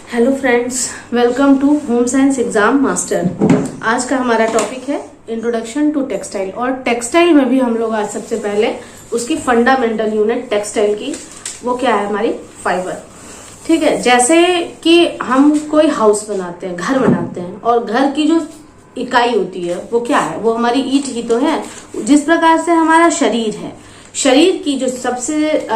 Hello friends, welcome to home science exam master. आज का हमारा टॉपिक है इंट्रोडक्शन टू टेक्सटाइल। और टेक्सटाइल में भी हम लोग आज सबसे पहले उसकी फंडामेंटल यूनिट टेक्सटाइल की, वो क्या है हमारी फाइबर। ठीक है, जैसे कि हम कोई हाउस बनाते हैं, घर बनाते हैं, और घर की जो इकाई होती है वो क्या है, वो हमारी ईंट ही तो है। जिस प्रकार से हमारा शरीर है, शरीर की जो सबसे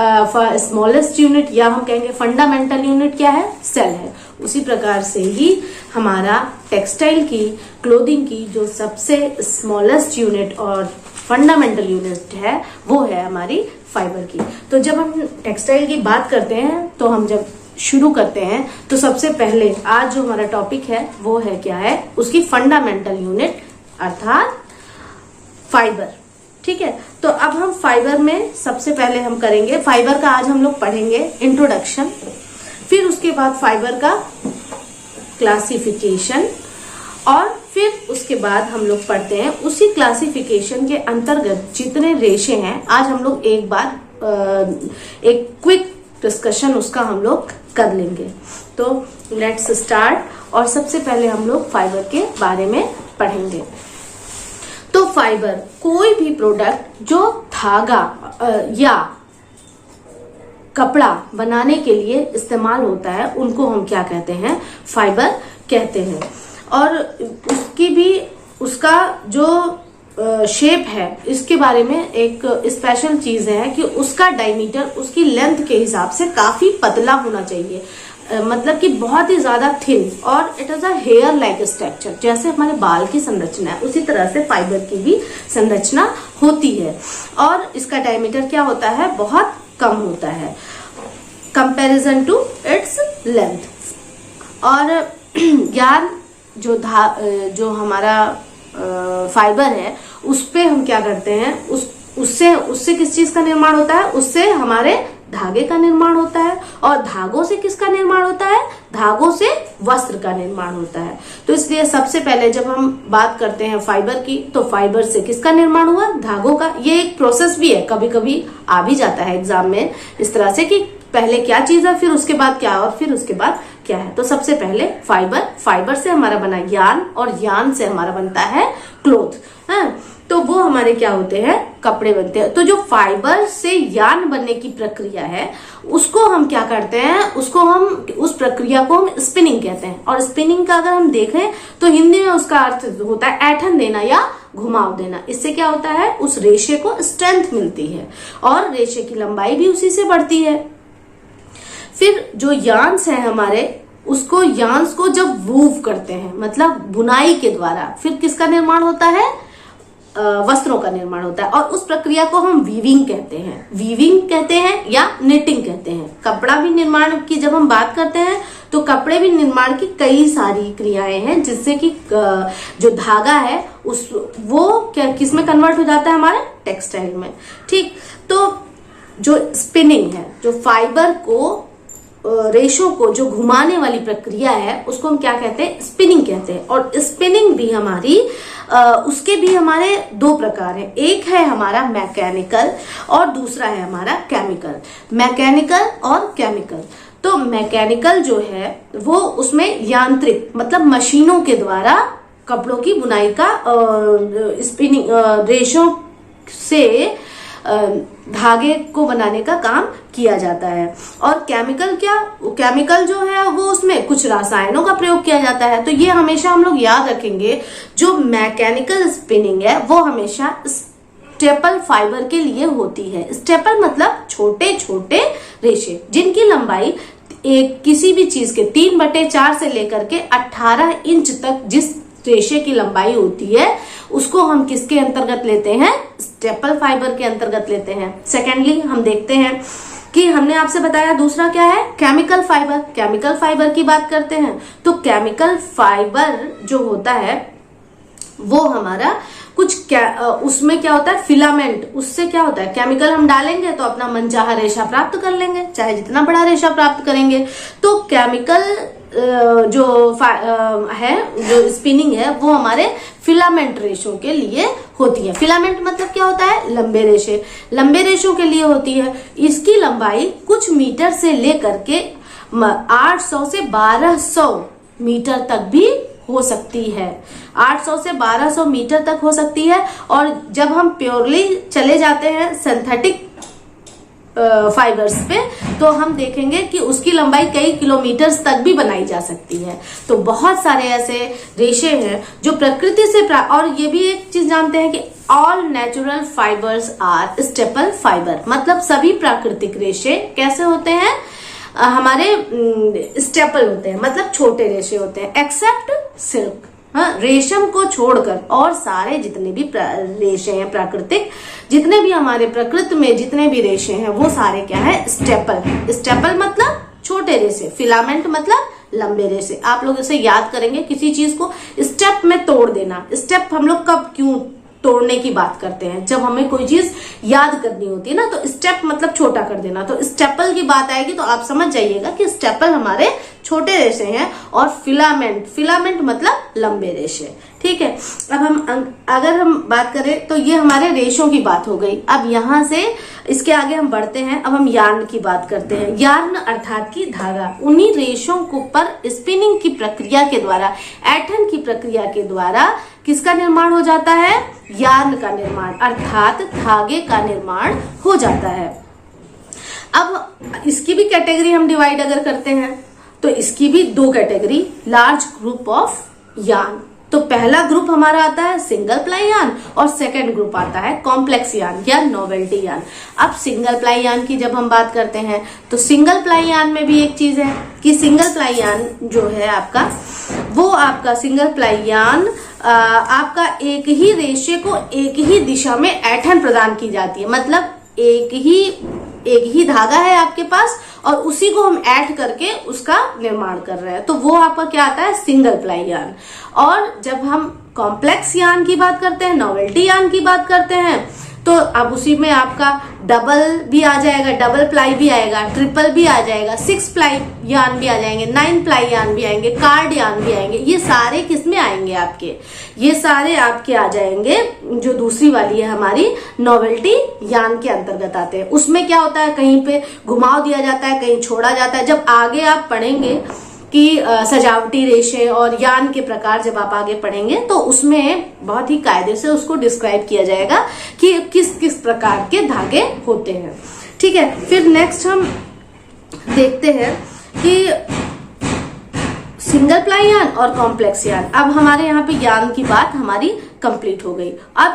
स्मॉलेस्ट यूनिट या हम कहेंगे फंडामेंटल यूनिट क्या है, सेल है। उसी प्रकार से ही हमारा टेक्सटाइल की, क्लोथिंग की जो सबसे स्मॉलेस्ट यूनिट और फंडामेंटल यूनिट है वो है हमारी फाइबर की। तो जब हम टेक्सटाइल की बात करते हैं, तो हम जब शुरू करते हैं तो सबसे पहले आज जो हमारा टॉपिक है वो है क्या है, उसकी फंडामेंटल यूनिट अर्थात फाइबर। ठीक है, तो अब हम फाइबर में सबसे पहले हम करेंगे फाइबर का, आज हम लोग पढ़ेंगे इंट्रोडक्शन, फिर उसके बाद फाइबर का क्लासिफिकेशन, और फिर उसके बाद हम लोग पढ़ते हैं उसी क्लासिफिकेशन के अंतर्गत जितने रेशे हैं। आज हम लोग एक बार एक क्विक डिस्कशन उसका हम लोग कर लेंगे। तो लेट्स स्टार्ट। और सबसे पहले हम लोग फाइबर के बारे में पढ़ेंगे। तो फाइबर कोई भी प्रोडक्ट जो धागा या कपड़ा बनाने के लिए इस्तेमाल होता है, उनको हम क्या कहते हैं, फाइबर कहते हैं। और उसकी भी, उसका जो शेप है, इसके बारे में एक स्पेशल चीज है कि उसका डायमीटर उसकी लेंथ के हिसाब से काफी पतला होना चाहिए, मतलब कि बहुत ही ज्यादा थिन, और it is a hair like structure. जैसे हमारे बाल की संरचना है, उसी तरह से फाइबर की भी संरचना होती है। और इसका डायमीटर क्या होता है, बहुत कम होता है कंपैरिजन टू इट्स लेंथ। और यार्न जो हमारा फाइबर है, उस पे हम क्या करते हैं, उससे किस चीज का निर्माण होता है, उससे हमारे धागे का निर्माण होता है। और धागों से किसका निर्माण होता है, धागों से वस्त्र का निर्माण होता है। तो इसलिए सबसे पहले जब हम बात करते हैं फाइबर की, तो फाइबर से किसका निर्माण हुआ, धागों का। ये एक प्रोसेस भी है, कभी कभी आ भी जाता है एग्जाम में इस तरह से कि पहले क्या चीज है, फिर उसके बाद क्या, और फिर उसके बाद क्या है। तो सबसे पहले फाइबर से हमारा बना यार्न, और यार्न से हमारा बनता है क्लोथ। तो वो हमारे क्या होते हैं, कपड़े बनते हैं। तो जो फाइबर से यार्न बनने की प्रक्रिया है, उसको हम क्या करते हैं, उस प्रक्रिया को हम स्पिनिंग कहते हैं। और स्पिनिंग का अगर हम देखें तो हिंदी में उसका अर्थ होता है ऐठन देना या घुमाव देना। इससे क्या होता है, उस रेशे को स्ट्रेंथ मिलती है, और रेशे की लंबाई भी उसी से बढ़ती है। फिर जो यार्न्स है हमारे, उसको यार्न्स को जब वूव करते हैं, मतलब बुनाई के द्वारा, फिर किसका निर्माण होता है, वस्त्रों का निर्माण होता है। और उस प्रक्रिया को हम वीविंग कहते हैं, या निटिंग कहते हैं। कपड़ा भी निर्माण की जब हम बात करते हैं, तो कपड़े भी निर्माण की कई सारी क्रियाएं हैं, जिससे कि जो धागा है वो क्या किस में कन्वर्ट हो जाता है, हमारे टेक्सटाइल में। ठीक, तो जो स्पिनिंग है, जो फाइबर को, रेशों को जो घुमाने वाली प्रक्रिया है, उसको हम क्या कहते हैं, स्पिनिंग कहते हैं। और स्पिनिंग भी हमारी उसके भी हमारे दो प्रकार हैं। एक है हमारा मैकेनिकल, और दूसरा है हमारा केमिकल। मैकेनिकल और केमिकल। तो मैकेनिकल जो है वो उसमें यांत्रिक, मतलब मशीनों के द्वारा कपड़ों की बुनाई का, स्पिनिंग रेशों से धागे को बनाने का काम किया जाता है। और केमिकल जो है वो, उसमें कुछ रसायनों का प्रयोग किया जाता है। तो ये हमेशा हम लोग याद रखेंगे, जो मैकेनिकल स्पिनिंग है वो हमेशा स्टेपल फाइबर के लिए होती है। स्टेपल मतलब छोटे छोटे रेशे, जिनकी लंबाई एक किसी भी चीज के 3/4 से लेकर के 18 इंच तक जिस रेशे की लंबाई होती है, उसको हम किसके अंतर्गत लेते हैं, स्टेपल फाइबर के अंतर्गत लेते हैं। सेकेंडली हम देखते हैं कि हमने आपसे बताया दूसरा क्या है, केमिकल फाइबर। केमिकल फाइबर की बात करते हैं, तो केमिकल फाइबर जो होता है वो हमारा उसमें क्या होता है, फिलामेंट। उससे क्या होता है, केमिकल हम डालेंगे तो अपना मनचाहा रेशा प्राप्त कर लेंगे, चाहे जितना बड़ा रेशा प्राप्त करेंगे। तो केमिकल जो स्पिनिंग है वो हमारे फिलामेंट रेशों के लिए होती है। फिलामेंट मतलब क्या होता है, लंबे रेशे, लंबे रेशों के लिए होती है। इसकी लंबाई कुछ मीटर से लेकर के 800 से 1200 मीटर तक भी हो सकती है। 800 से 1200 मीटर तक हो सकती है। और जब हम प्योरली चले जाते हैं सिंथेटिक फाइबर्स पे, तो हम देखेंगे कि उसकी लंबाई कई किलोमीटर्स तक भी बनाई जा सकती है। तो बहुत सारे ऐसे रेशे हैं जो प्रकृति से और ये भी एक चीज जानते हैं कि all natural fibres are staple fibre, मतलब सभी प्राकृतिक रेशे कैसे होते हैं, हमारे स्टेपल होते हैं, मतलब छोटे रेशे होते हैं, एक्सेप्ट सिल्क। हाँ, रेशम को छोड़कर और सारे जितने भी रेशे हैं प्राकृतिक, जितने भी हमारे प्रकृति में जितने भी रेशे हैं वो सारे क्या है, स्टेपल। स्टेपल मतलब छोटे रेशे, फिलामेंट मतलब लंबे रेशे। आप लोग इसे याद करेंगे, किसी चीज को स्टेप में तोड़ देना। स्टेप हम लोग कब क्यों तोड़ने की बात करते हैं, जब हमें कोई चीज याद करनी होती है ना, तो स्टेप मतलब छोटा कर देना। तो स्टेपल की बात आएगी तो आप समझ जाइएगा कि स्टेपल हमारे छोटे रेशे हैं, और फिलामेंट मतलब लंबे रेशे। ठीक है, अब अगर हम बात करें तो ये हमारे रेशों की बात हो गई। अब यहां से इसके आगे हम बढ़ते हैं। अब हम यार्न की बात करते हैं। यार्न अर्थात की धागा, उन्हीं रेशों को पर स्पिनिंग की प्रक्रिया के द्वारा, ऐंठन की प्रक्रिया के द्वारा किसका निर्माण हो जाता है, यार्न का निर्माण, अर्थात धागे का निर्माण हो जाता है। अब इसकी भी कैटेगरी हम डिवाइड अगर करते हैं तो इसकी भी दो category, large group of yarn. तो पहला ग्रुप हमारा आता है सिंगल प्लाई यार्न, और सेकंड ग्रुप आता है कॉम्प्लेक्स यार्न या नोवेल्टी यार्न। अब सिंगल प्लाई यार्न की जब हम बात करते हैं तो सिंगल प्लाई यार्न में भी एक चीज है कि सिंगल प्लाई यार्न जो है आपका, वो आपका सिंगल प्लाई यार्न आपका एक ही रेशे को एक ही दिशा में ऐंठन प्रदान की जाती है। मतलब एक ही धागा है आपके पास और उसी को हम ऐड करके उसका निर्माण कर रहे हैं, तो वो आपका क्या आता है, सिंगल प्लाई यार्न। और जब हम कॉम्प्लेक्स यार्न की बात करते हैं, नोवेल्टी यार्न की बात करते हैं, तो अब उसी में आपका डबल भी आ जाएगा, डबल प्लाई भी आएगा, ट्रिपल भी आ जाएगा, 6 प्लाई यार्न भी आ जाएंगे, 9 प्लाई यार्न भी आएंगे, कार्ड यार्न भी आएंगे। ये सारे किसमें आएंगे आपके, ये सारे आपके आ जाएंगे जो दूसरी वाली है हमारी नोवेल्टी यार्न के अंतर्गत आते हैं। उसमें क्या होता है, कहीं पे घुमाव दिया जाता है, कहीं छोड़ा जाता है। जब आगे आप पढ़ेंगे कि सजावटी रेशे और यार्न के प्रकार जब आप आगे पढ़ेंगे तो उसमें बहुत ही कायदे से उसको डिस्क्राइब किया जाएगा कि किस किस प्रकार के धागे होते हैं। ठीक है, फिर नेक्स्ट हम देखते हैं कि सिंगल प्लाई यार्न और कॉम्प्लेक्स यार्न। अब हमारे यहाँ पे यार्न की बात हमारी कंप्लीट हो गई। अब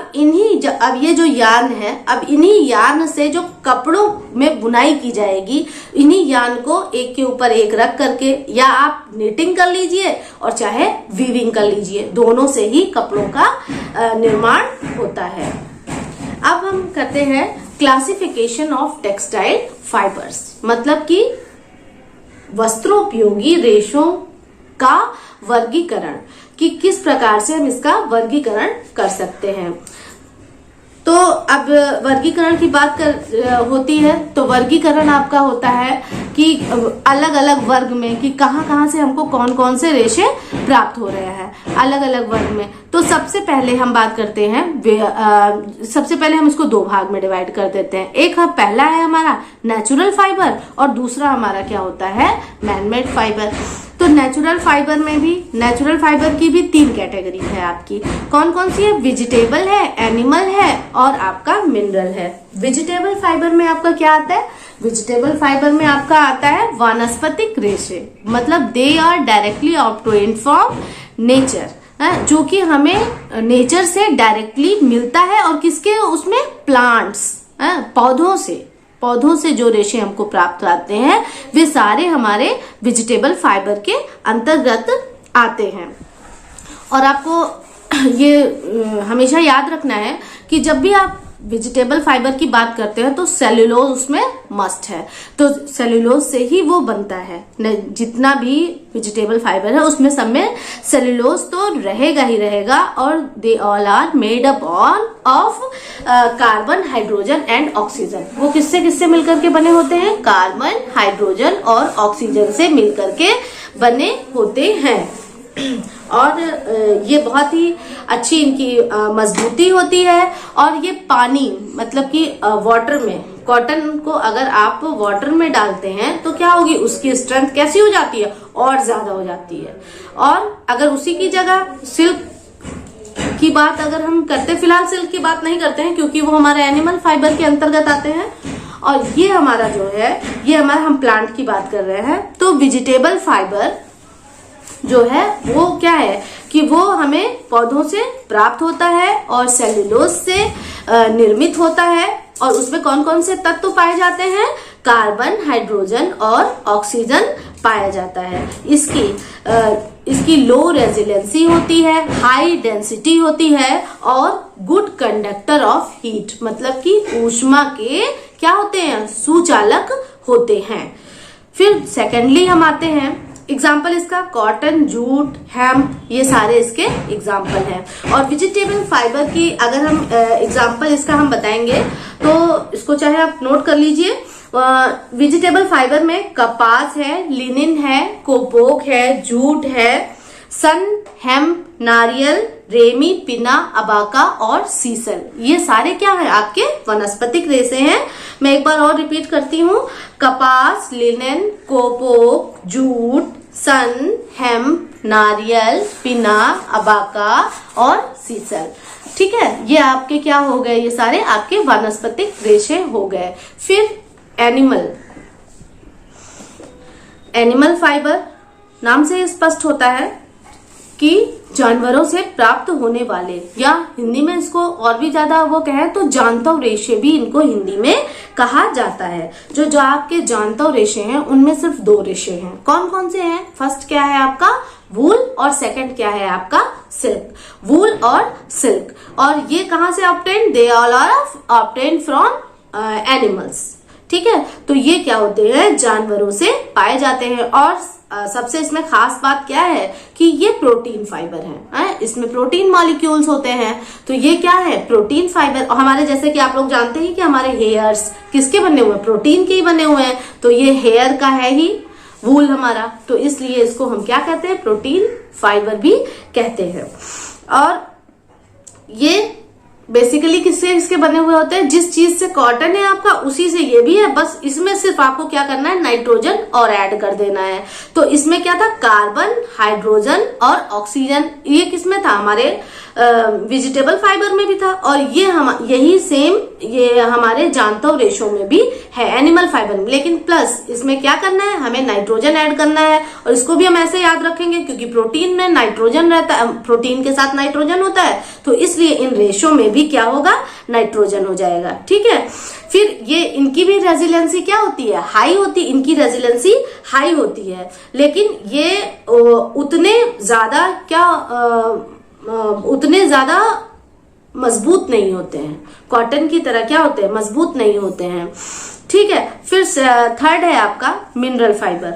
अब ये जो यार्न है, अब इन्हीं यार्न से जो कपड़ों में बुनाई की जाएगी, इन्हीं यार्न को एक के ऊपर एक रख करके या आप निटिंग कर लीजिए और चाहे वीविंग कर लीजिए, दोनों से ही कपड़ों का निर्माण होता है। अब हम करते हैं क्लासिफिकेशन ऑफ टेक्सटाइल फाइबर्स, मतलब कि वस्त्रोपयोगी रेशों का वर्गीकरण, कि किस प्रकार से हम इसका वर्गीकरण कर सकते हैं। तो अब वर्गीकरण की बात होती है तो वर्गीकरण आपका होता है कि अलग अलग वर्ग में, कि कहाँ से हमको कौन कौन से रेशे प्राप्त हो रहे हैं अलग अलग वर्ग में। तो सबसे पहले हम बात करते हैं, सबसे पहले हम इसको दो भाग में डिवाइड कर देते हैं। एक पहला है हमारा नेचुरल फाइबर और दूसरा हमारा क्या होता है, मैनमेड फाइबर। तो नेचुरल फाइबर की भी 3 कैटेगरी है आपकी। कौन कौन सी है, वेजिटेबल है, एनिमल है और आपका मिनरल है। वेजिटेबल फाइबर में आपका क्या आता है, वेजिटेबल फाइबर में आपका आता है वानस्पतिक रेशे, मतलब they are directly obtained from nature, जो कि हमें नेचर से डायरेक्टली मिलता है। और किसके, उसमें प्लांट्स, पौधों से जो रेशे हमको प्राप्त आते हैं वे सारे हमारे वेजिटेबल फाइबर के अंतर्गत आते हैं। और आपको ये हमेशा याद रखना है कि जब भी आप वेजिटेबल फाइबर की बात करते हैं तो सेल्यूलोज उसमें मस्ट है। तो सेल्यूलोज से ही वो बनता है, जितना भी वेजिटेबल फाइबर है उसमें सब में सेल्यूलोज तो रहेगा ही रहेगा। और they all are made up of carbon, hydrogen and oxygen. वो किससे मिलकर के बने होते हैं, कार्बन, हाइड्रोजन और ऑक्सीजन से मिलकर के बने होते हैं। और ये बहुत ही अच्छी इनकी मजबूती होती है। और ये पानी, मतलब कि वाटर में कॉटन को अगर आप वाटर में डालते हैं तो क्या होगी, उसकी स्ट्रेंथ कैसी हो जाती है, और ज्यादा हो जाती है। और अगर उसी की जगह सिल्क की बात अगर हम करते, फिलहाल सिल्क की बात नहीं करते हैं क्योंकि वो हमारे एनिमल फाइबर के अंतर्गत आते हैं, और ये हमारा जो है, ये हमारा हम प्लांट की बात कर रहे हैं। तो वेजिटेबल फाइबर जो है वो क्या है कि वो हमें पौधों से प्राप्त होता है और सेल्यूलोज से निर्मित होता है। और उसमें कौन कौन से तत्व पाए जाते हैं, कार्बन, हाइड्रोजन और ऑक्सीजन पाया जाता है। इसकी लो रेजिलेंसी होती है, हाई डेंसिटी होती है और गुड कंडक्टर ऑफ हीट, मतलब कि ऊष्मा के क्या होते हैं, सुचालक होते हैं। फिर सेकेंडली हम आते हैं, एग्जाम्पल इसका कॉटन, जूट, हेम्प, ये सारे इसके एग्जाम्पल हैं। और वेजिटेबल फाइबर की अगर हम एग्जाम्पल इसका हम बताएंगे तो इसको चाहे आप नोट कर लीजिए। वेजिटेबल फाइबर में कपास है, लिनिन है, कोपोक है, जूट है, सन, हेम्प, नारियल, रेमी, पिना, अबाका और सीसल, ये सारे क्या है, आपके वनस्पतिक रेशे हैं। मैं एक बार और रिपीट करती हूँ, कपास, लिनेन, कोपोक, जूट, सन, हेम्प, नारियल, पिना, अबाका और सीसल। ठीक है, ये आपके क्या हो गए, ये सारे आपके वनस्पतिक रेशे हो गए। फिर एनिमल फाइबर नाम से स्पष्ट होता है कि जानवरों से प्राप्त होने वाले, या हिंदी में इसको और भी ज्यादा वो कहें तो जानतव रेशे भी इनको हिंदी में कहा जाता है। जो आपके जानतव रेशे हैं उनमें सिर्फ 2 रेशे हैं। कौन कौन से हैं, फर्स्ट क्या है आपका वूल और सेकंड क्या है आपका सिल्क। वूल और सिल्क, और ये कहां से obtain, they all are obtain from animals. ठीक है, तो ये क्या होते हैं, जानवरों से पाए जाते हैं। और सबसे इसमें खास बात क्या है कि ये प्रोटीन फाइबर है, इसमें प्रोटीन मॉलिक्यूल्स होते हैं। तो ये क्या है, प्रोटीन फाइबर। और हमारे जैसे कि आप लोग जानते हैं कि हमारे हेयर्स किसके बने हुए हैं, प्रोटीन के ही बने हुए हैं। तो ये हेयर का है ही वूल हमारा, तो इसलिए इसको हम क्या कहते हैं, प्रोटीन फाइबर भी कहते हैं। और ये बेसिकली किसके बने हुए होते हैं, जिस चीज से कॉटन है आपका उसी से ये भी है, बस इसमें सिर्फ आपको क्या करना है, नाइट्रोजन और ऐड कर देना है। तो इसमें क्या था, कार्बन, हाइड्रोजन और ऑक्सीजन, ये किसमें था, हमारे वेजिटेबल फाइबर में भी था। और ये यही सेम ये हमारे जानतव रेशों में भी है, एनिमल फाइबर में। लेकिन प्लस इसमें क्या करना है, हमें नाइट्रोजन ऐड करना है। और इसको भी हम ऐसे याद रखेंगे क्योंकि प्रोटीन में नाइट्रोजन रहता है, प्रोटीन के साथ नाइट्रोजन होता है, तो इसलिए इन रेशों में भी क्या होगा, नाइट्रोजन हो जाएगा। ठीक है, फिर ये इनकी भी रेजिलेंसी क्या होती है, हाई होती है, इनकी रेजिलेंसी हाई होती है। लेकिन ये उतने ज्यादा मजबूत नहीं होते हैं, कॉटन की तरह क्या होते हैं, मजबूत नहीं होते हैं। ठीक है, फिर थर्ड है आपका मिनरल फाइबर।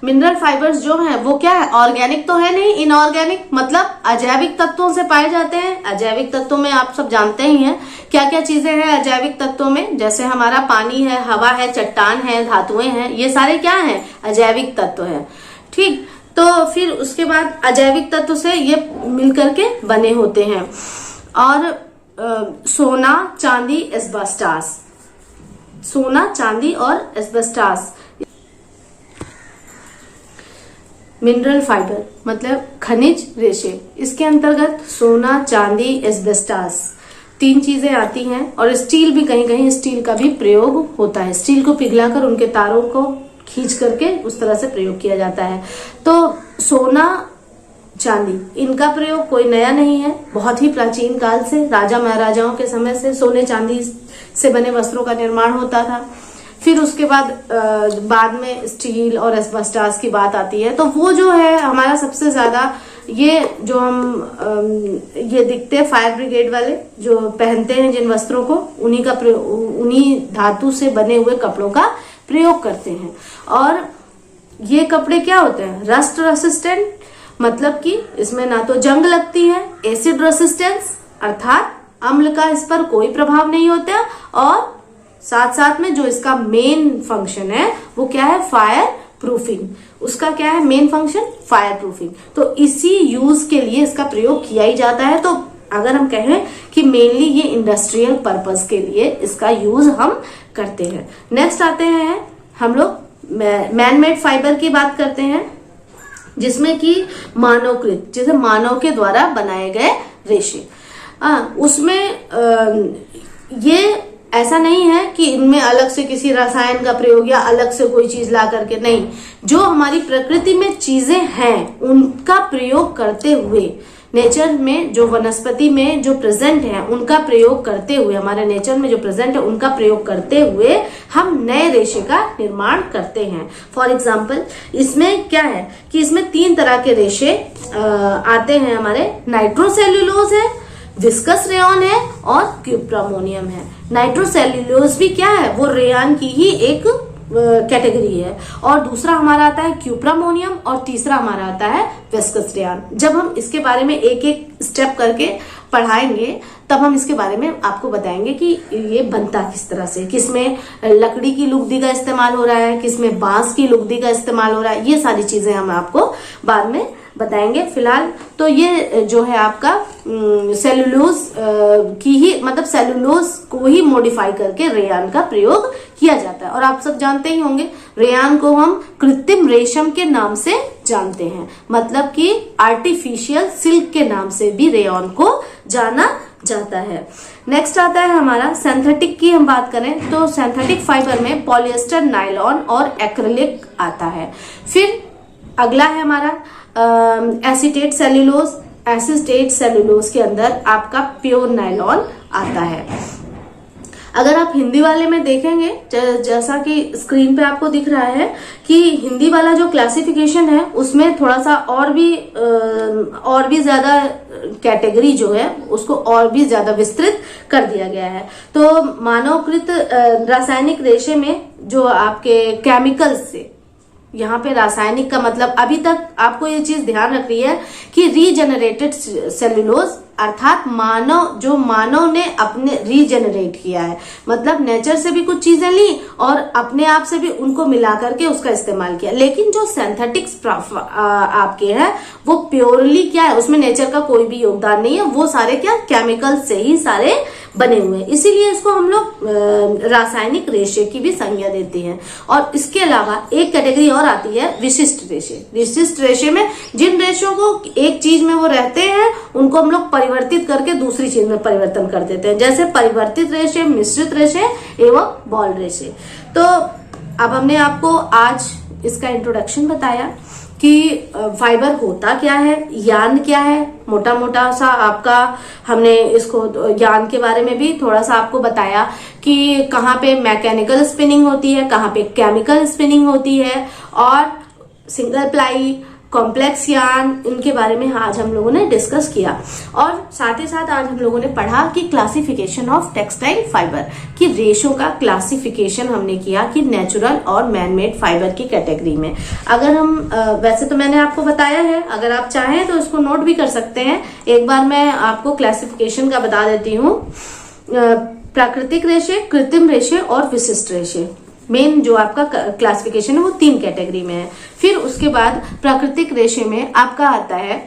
मिनरल फाइबर्स जो हैं वो क्या है, ऑर्गेनिक तो है नहीं, इनऑर्गेनिक, मतलब अजैविक तत्वों से पाए जाते हैं। अजैविक तत्वों में आप सब जानते ही हैं क्या क्या चीजें हैं अजैविक तत्वों में, जैसे हमारा पानी है, हवा है, चट्टान है, धातुएं हैं, ये सारे क्या हैं, अजैविक तत्व हैं। ठीक, तो फिर उसके बाद अजैविक तत्व से ये मिलकर के बने होते हैं। और सोना, चांदी, एस्बेस्टॉस, सोना, चांदी और एस्बेस्टॉस, मिनरल फाइबर मतलब खनिज रेशे, इसके अंतर्गत सोना, चांदी, एस्बेस्टॉस 3 चीजें आती हैं। और स्टील भी, कहीं कहीं स्टील का भी प्रयोग होता है, स्टील को पिघलाकर उनके तारों को खींच करके उस तरह से प्रयोग किया जाता है। तो सोना, चांदी, इनका प्रयोग कोई नया नहीं है, बहुत ही प्राचीन काल से, राजा महाराजाओं के समय से सोने चांदी से बने वस्त्रों का निर्माण होता था। फिर उसके बाद में स्टील और एस्बेस्टॉस की बात आती है, तो वो जो है हमारा सबसे ज्यादा, ये जो हम ये दिखते हैं फायर ब्रिगेड वाले जो पहनते हैं जिन वस्त्रों को, उन्हीं धातु से बने हुए कपड़ों का प्रयोग करते हैं। और ये कपड़े क्या होते हैं, रस्ट रेसिस्टेंट, मतलब कि इसमें ना तो जंग लगती है, एसिड रेसिस्टेंस अर्थात अम्ल का इस पर कोई प्रभाव नहीं होता, और साथ साथ में जो इसका मेन फंक्शन है वो क्या है, फायर प्रूफिंग। उसका क्या है मेन फंक्शन, फायर प्रूफिंग। तो इसी यूज के लिए इसका प्रयोग किया ही जाता है। तो अगर हम कहें कि मेनली ये इंडस्ट्रियल पर्पस के लिए इसका यूज हम करते हैं। नेक्स्ट आते हैं हम लोग मैन मेड फाइबर की बात करते हैं, जिसमें कि मानवकृत, जैसे मानव के द्वारा बनाए गए रेशे। उसमें ये ऐसा नहीं है कि इनमें अलग से किसी रसायन का प्रयोग या अलग से कोई चीज ला करके, नहीं, जो हमारी प्रकृति में चीजें हैं उनका प्रयोग करते हुए, नेचर में जो वनस्पति में जो प्रेजेंट है उनका प्रयोग करते हुए, हमारे नेचर में जो प्रेजेंट है उनका प्रयोग करते हुए हम नए रेशे का निर्माण करते हैं। फॉर एग्जाम्पल इसमें क्या है कि इसमें 3 तरह के रेशे आते हैं हमारे, नाइट्रोसेल्यूलोज है, विस्कस रेयॉन है और क्यूप्रामोनियम है। नाइट्रोसेल्यूलोज भी क्या है, वो रेयॉन की ही एक कैटेगरी है, और दूसरा हमारा आता है क्यूप्रामोनियम, और तीसरा हमारा आता है विस्कस रेयॉन। जब हम इसके बारे में एक एक स्टेप करके पढ़ाएंगे तब हम इसके बारे में आपको बताएंगे कि ये बनता किस तरह से, किसमें लकड़ी की लुगदी का इस्तेमाल हो रहा है, किसमें बांस की लुगदी का इस्तेमाल हो रहा है, ये सारी चीजें हम आपको बाद में बताएंगे। फिलहाल तो ये जो है आपका सेलुलोज की ही, मतलब सेलुलोज को ही मॉडिफाई करके रेयान का प्रयोग किया जाता है। और आप सब जानते ही होंगे रेयान को हम कृत्रिम रेशम के नाम से जानते हैं, मतलब कि आर्टिफिशियल सिल्क के नाम से भी रेयान को जाना जाता है। नेक्स्ट आता है हमारा सिंथेटिक की हम बात करें तो सिंथेटिक फाइबर में पॉलिएस्टर, नायलॉन और एक्रिलिक आता है। फिर अगला है हमारा एसीटेट सेल्यूलोज। एसीटेट सेल्यूलोज के अंदर आपका प्योर नायलॉन आता है। अगर आप हिंदी वाले में देखेंगे, जैसा कि स्क्रीन पे आपको दिख रहा है कि हिंदी वाला जो क्लासिफिकेशन है उसमें थोड़ा सा और भी ज्यादा कैटेगरी जो है उसको और भी ज्यादा विस्तृत कर दिया गया है। तो मानवकृत रासायनिक रेशे में जो आपके केमिकल्स से, यहाँ पे रासायनिक का मतलब अभी तक आपको ये चीज ध्यान रखनी है कि रीजेनरेटेड सेल्यूलोज, अर्थात मानव ने अपने रीजेनरेट किया है, मतलब नेचर से भी कुछ चीजें ली और अपने आप से भी उनको मिला करके उसका इस्तेमाल किया। लेकिन जो सिंथेटिक्स आपके हैं वो प्योरली क्या है, उसमें नेचर का कोई भी योगदान नहीं है, वो सारे क्या केमिकल से ही सारे बने हुए हैं। इसीलिए इसको हम लोग रासायनिक रेशे की भी संज्ञा देते हैं। और इसके अलावा एक कैटेगरी और आती है विशिष्ट रेशे। विशिष्ट रेशे में जिन रेशों को एक चीज में वो रहते हैं उनको हम लोग परिवर्तित करके दूसरी चीज में परिवर्तन कर देते हैं, जैसे परिवर्तित रेशे, मिश्रित रेशे एवं बॉल रेशे। तो अब हमने आपको आज इसका इंट्रोडक्शन बताया कि फाइबर होता क्या है, यार्न क्या है, मोटा मोटा सा आपका हमने इसको यार्न के बारे में भी थोड़ा सा आपको बताया कि कहाँ पे मैकेनिकल स्पिनिंग होती है, कहाँ पे केमिकल स्पिनिंग होती है, और सिंगल प्लाई, कॉम्प्लेक्स यार्न, इनके बारे में आज हम लोगों ने डिस्कस किया। और साथ ही साथ आज हम लोगों ने पढ़ा कि क्लासिफिकेशन ऑफ टेक्सटाइल फाइबर, कि रेशो का क्लासिफिकेशन हमने किया कि नेचुरल और मैन मेड फाइबर की कैटेगरी में। अगर हम वैसे तो मैंने आपको बताया है, अगर आप चाहें तो इसको नोट भी कर सकते हैं। एक बार मैं आपको क्लासिफिकेशन का बता देती हूँ। प्राकृतिक रेशे, कृत्रिम रेशे और विशिष्ट रेशे, मेन जो आपका क्लासिफिकेशन है वो 3 कैटेगरी में है। फिर उसके बाद प्राकृतिक रेशे में आपका आता है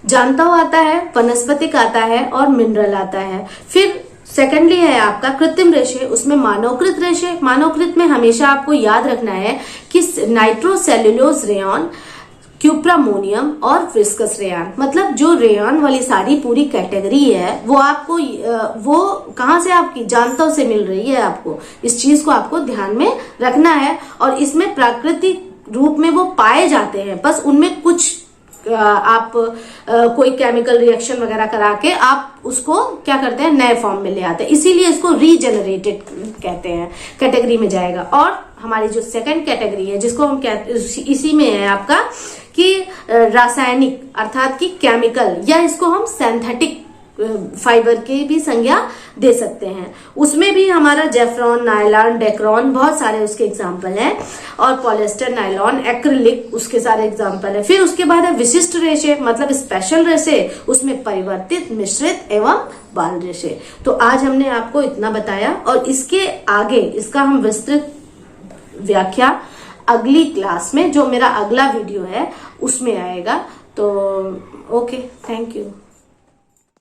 जानता हुआ आता है, वनस्पतिक आता है और मिनरल आता है। फिर सेकेंडली है आपका कृत्रिम रेशे, उसमें मानवकृत रेशे। मानवकृत में हमेशा आपको याद रखना है कि नाइट्रोसेल्यूलोज रेयॉन, क्यूप्रामोनियम और विस्कस रेयॉन, मतलब जो रेयॉन वाली सारी पूरी कैटेगरी है वो आपको वो कहाँ से आपकी जानता से मिल रही है। आपको इस चीज को आपको ध्यान में रखना है। और इसमें प्राकृतिक रूप में वो पाए जाते हैं, बस उनमें कुछ आप कोई केमिकल रिएक्शन वगैरह करा के आप उसको क्या करते हैं, नए फॉर्म में ले आते हैं। इसीलिए इसको रीजेनरेटेड कहते हैं, कैटेगरी में जाएगा। और हमारी जो सेकंड कैटेगरी है जिसको हम इसी में है आपका कि रासायनिक अर्थात कि केमिकल, या इसको हम सिंथेटिक फाइबर की भी संज्ञा दे सकते हैं। उसमें भी हमारा जेफ्रॉन, नायलॉन, डेक्रॉन बहुत सारे उसके एग्जाम्पल हैं, और पॉलिएस्टर, नायलॉन, एक्रिलिक उसके सारे एग्जाम्पल है। फिर उसके बाद है विशिष्ट रेशे, मतलब स्पेशल रेशे, उसमें परिवर्तित, मिश्रित एवं बाल रेशे। तो आज हमने आपको इतना बताया और इसके आगे इसका हम विस्तृत व्याख्या अगली क्लास में, जो मेरा अगला वीडियो है उसमें आएगा। तो ओके, थैंक यू।